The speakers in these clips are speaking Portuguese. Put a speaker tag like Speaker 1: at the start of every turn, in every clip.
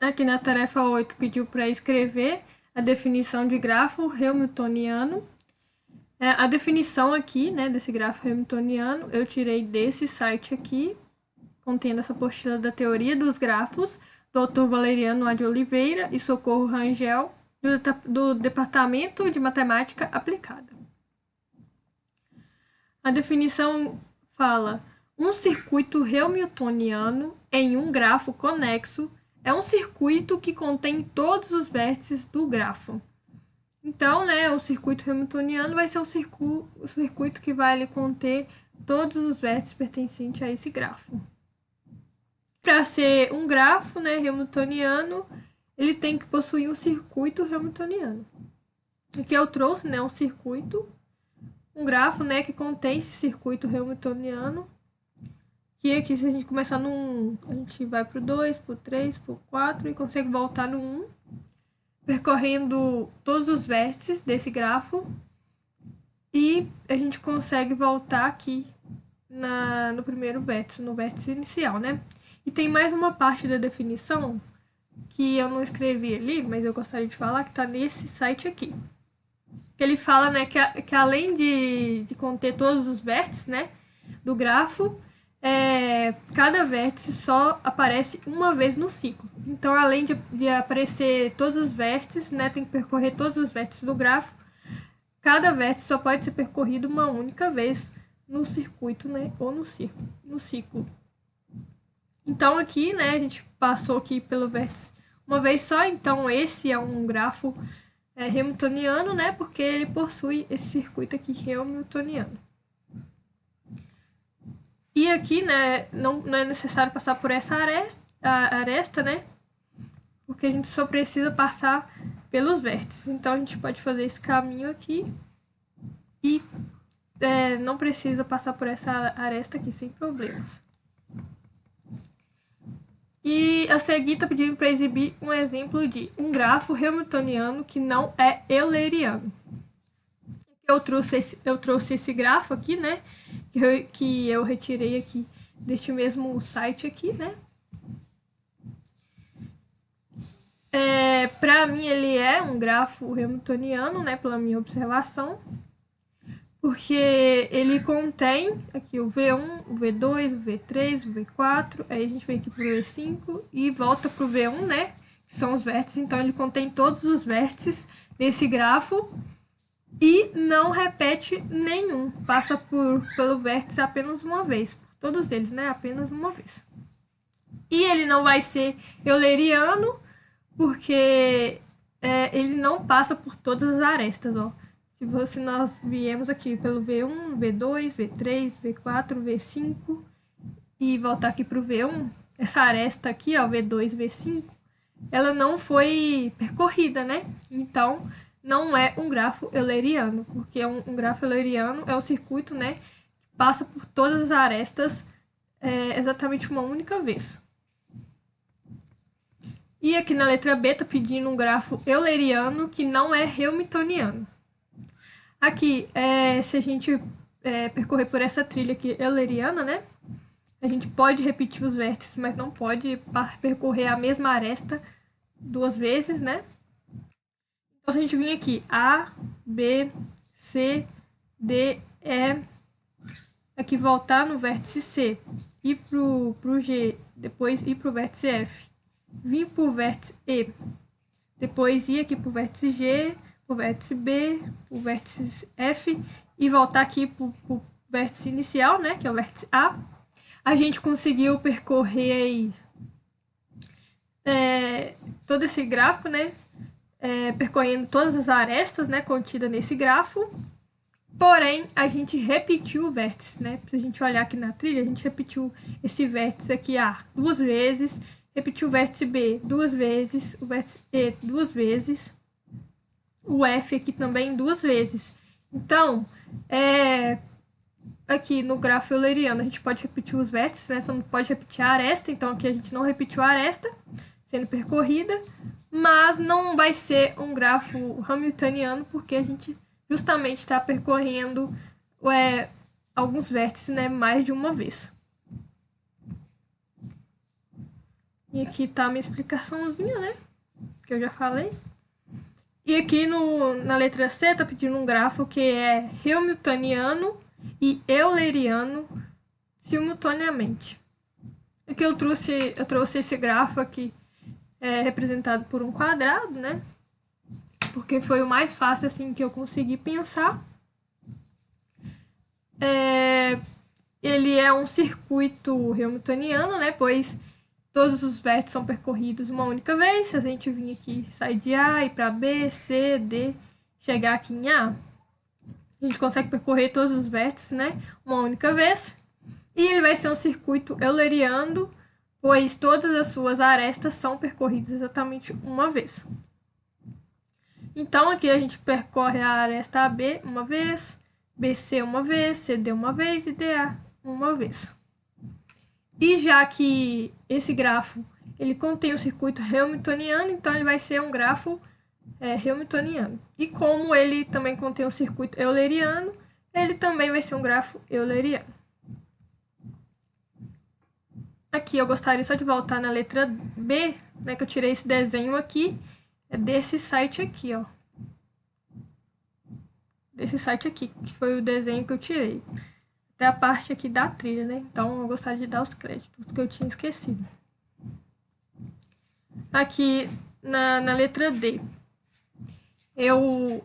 Speaker 1: Aqui na tarefa 8 pediu para escrever a definição de grafo hamiltoniano. A definição aqui, né, desse grafo hamiltoniano, eu tirei desse site aqui, contendo essa apostila da teoria dos grafos, do Dr. Valeriano A. de Oliveira e Socorro Rangel, do Departamento de Matemática Aplicada. A definição fala: um circuito hamiltoniano em um grafo conexo é um circuito que contém todos os vértices do grafo. Então, né, o circuito hamiltoniano vai ser o circuito que vai ali conter todos os vértices pertencentes a esse grafo. Para ser um grafo, né, hamiltoniano, ele tem que possuir um circuito hamiltoniano. Aqui eu trouxe, né, um grafo, né, que contém esse circuito hamiltoniano. Que aqui, se a gente começar no 1, a gente vai pro 2, pro 3, pro 4 e consegue voltar no 1, percorrendo todos os vértices desse grafo. E a gente consegue voltar aqui no primeiro vértice, no vértice inicial, né? E tem mais uma parte da definição que eu não escrevi ali, mas eu gostaria de falar, que está nesse site aqui. Que ele fala, né, que além de conter todos os vértices, né, do grafo, cada vértice só aparece uma vez no ciclo. Então, além de aparecer todos os vértices, né, tem que percorrer todos os vértices do grafo, cada vértice só pode ser percorrido uma única vez no circuito, né, ou no ciclo. Então, aqui, né, a gente passou aqui pelo vértice uma vez só, então esse é um grafo hamiltoniano, né, porque ele possui esse circuito aqui hamiltoniano. E aqui, né, não é necessário passar por essa aresta, né, porque a gente só precisa passar pelos vértices. Então, a gente pode fazer esse caminho aqui e não precisa passar por essa aresta aqui sem problemas. E a seguir está pedindo para exibir um exemplo de um grafo hamiltoniano que não é euleriano. Eu trouxe esse grafo aqui, né, que eu retirei aqui deste mesmo site aqui, né. Para mim ele é um grafo hamiltoniano, né, pela minha observação, porque ele contém aqui o V1, o V2, o V3, o V4, aí a gente vem aqui pro V5 e volta pro V1, né, que são os vértices, então ele contém todos os vértices desse grafo e não repete nenhum, passa pelo vértice apenas uma vez, por todos eles, né, apenas uma vez. E ele não vai ser euleriano, porque ele não passa por todas as arestas, ó. Se nós viemos aqui pelo V1, V2, V3, V4, V5 e voltar aqui para o V1, essa aresta aqui, ó, V2, V5, ela não foi percorrida, né? Então, não é um grafo euleriano, porque um grafo euleriano é um circuito, né, que passa por todas as arestas exatamente uma única vez. E aqui na letra B tá pedindo um grafo euleriano que não é hamiltoniano. Aqui, se a gente percorrer por essa trilha aqui euleriana, né, a gente pode repetir os vértices, mas não pode percorrer a mesma aresta duas vezes, né. Então, se a gente vir aqui A, B, C, D, E, aqui voltar no vértice C, ir pro G, depois ir pro vértice F, vir pro vértice E, depois ir aqui pro vértice G, pro vértice B, pro vértice F e voltar aqui pro vértice inicial, né, que é o vértice A. A gente conseguiu percorrer aí todo esse gráfico, né, percorrendo todas as arestas, né, contidas nesse grafo. Porém, a gente repetiu o vértice, né? Se a gente olhar aqui na trilha, a gente repetiu esse vértice aqui A duas vezes, repetiu o vértice B duas vezes, o vértice E duas vezes, o F aqui também duas vezes. Então, aqui no grafo euleriano a gente pode repetir os vértices, né? Só não pode repetir a aresta, então aqui a gente não repetiu a aresta sendo percorrida, mas não vai ser um grafo hamiltoniano porque a gente justamente está percorrendo alguns vértices, né, mais de uma vez. E aqui tá a minha explicaçãozinha, né? Que eu já falei. E aqui na letra C tá pedindo um grafo que é hamiltoniano e euleriano simultaneamente. Aqui eu trouxe esse grafo aqui representado por um quadrado, né? Porque foi o mais fácil assim que eu consegui pensar. Ele é um circuito hamiltoniano, né? Pois todos os vértices são percorridos uma única vez. Se a gente vir aqui, sair de A, ir para B, C, D, chegar aqui em A, a gente consegue percorrer todos os vértices, né? Uma única vez. E ele vai ser um circuito euleriano, pois todas as suas arestas são percorridas exatamente uma vez. Então, aqui a gente percorre a aresta AB uma vez, BC uma vez, CD uma vez e DA uma vez. E já que esse grafo ele contém o circuito hamiltoniano, então ele vai ser um grafo hamiltoniano. E como ele também contém o circuito euleriano, ele também vai ser um grafo euleriano. Aqui eu gostaria só de voltar na letra B, né, que eu tirei esse desenho aqui, é desse site aqui, ó. Desse site aqui, que foi o desenho que eu tirei. Até a parte aqui da trilha, né? Então eu gostaria de dar os créditos que eu tinha esquecido. Aqui na letra D, eu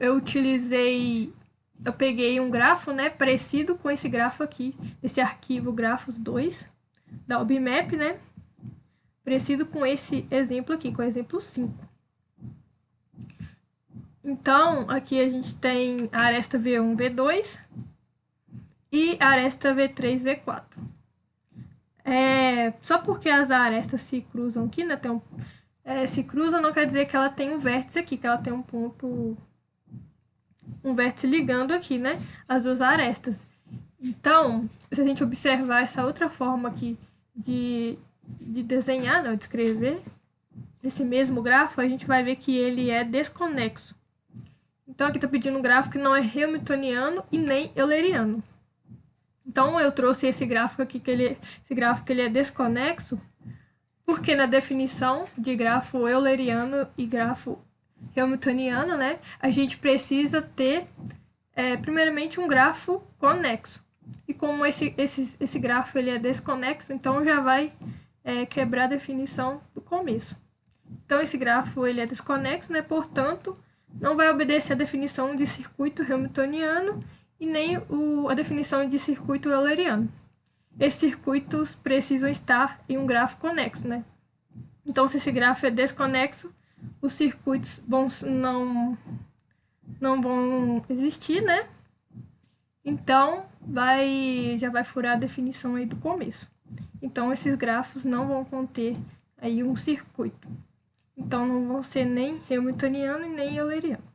Speaker 1: peguei um grafo, né, parecido com esse grafo aqui, esse arquivo grafos 2 da OBMap, né? Parecido com esse exemplo aqui, com o exemplo 5. Então, aqui a gente tem a aresta V1, V2 e a aresta V3, V4. Só porque as arestas se cruzam aqui, né? Se cruzam não quer dizer que ela tem um vértice aqui, que ela tem um vértice ligando aqui, né? As duas arestas. Então, se a gente observar essa outra forma aqui de desenhar, né, de escrever esse mesmo grafo, a gente vai ver que ele é desconexo. Então, aqui está pedindo um gráfico que não é hamiltoniano e nem euleriano. Então, eu trouxe esse gráfico aqui, esse gráfico que ele é desconexo, porque na definição de grafo euleriano e grafo hamiltoniano, né, a gente precisa ter, primeiramente, um grafo conexo. E como esse grafo ele é desconexo, então já vai quebrar a definição do começo. Então, esse grafo ele é desconexo, né, portanto, não vai obedecer a definição de circuito hamiltoniano e nem a definição de circuito euleriano. Esses circuitos precisam estar em um grafo conexo, né? Então, se esse grafo é desconexo, os circuitos não vão existir, né? Então, já vai furar a definição aí do começo. Então, esses grafos não vão conter aí um circuito. Então, não vão ser nem hamiltoniano e nem euleriano.